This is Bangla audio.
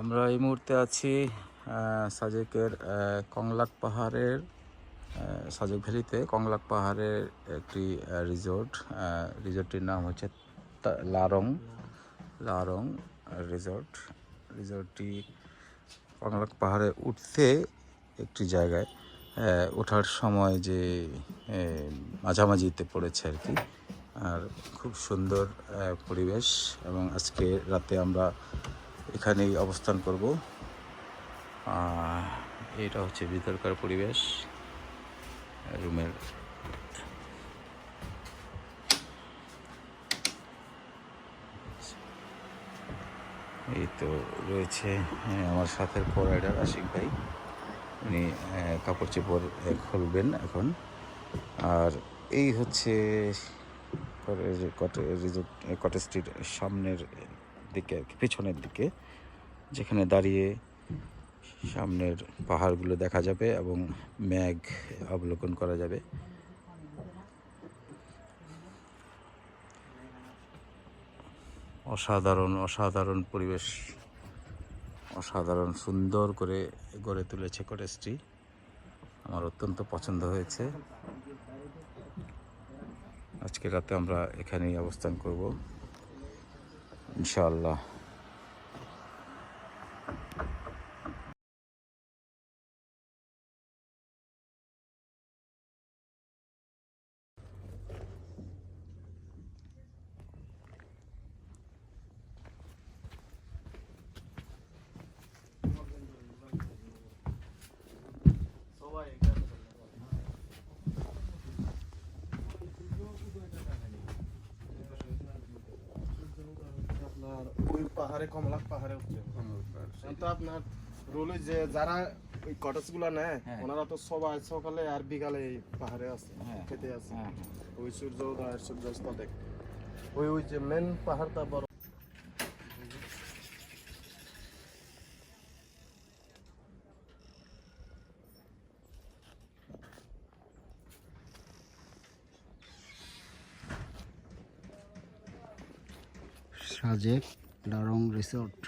আমরা এই মুহূর্তে আছি সাজেকের কংলাক পাহাড়ের সাজেক ভ্যালিতে কংলাক পাহাড়ের একটি রিসোর্টটির নাম হচ্ছে লারং লারং রিসোর্টটি কংলাক পাহাড়ে উঠতে একটি জায়গায় ওঠার সময় যে মাঝামাঝিতে পড়েছে আর কি। আর খুব সুন্দর পরিবেশ এবং আজকে রাতে আমরা এখানেই অবস্থান করব। এটা হচ্ছে ভিতরকার পরিবেশ রুমের। এই তো রয়েছে আমার সাথের রাইডার আশিক ভাই, উনি কাপড় চোপড় খুলবেন এখন। আর এই হচ্ছে কটেজটির সামনের দিকে, পেছনের দিকে, যেখানে দাঁড়িয়ে সামনের পাহাড়গুলো দেখা যাবে এবং মেঘ অবলোকন করা যাবে। অসাধারণ পরিবেশ, অসাধারণ সুন্দর করে গড়ে তুলেছে কটেজটি। আমার অত্যন্ত পছন্দ হয়েছে। আজকে রাতে আমরা এখানেই অবস্থান করব ইনশাআল্লাহ। ওই পাহাড়ে কমলাক পাহাড়ে উঠছে তো আপনার রোল যে যারা ওই কটেজ গুলা নেয় ওনারা তো সবাই সকালে আর বিকালে এই পাহাড়ে আছে, খেতে আছে। ওই সূর্য উদয় সূর্যাস্ত দেখে ওই যে মেন পাহাড়টা বড়। সাজেক লারং রিসোর্ট।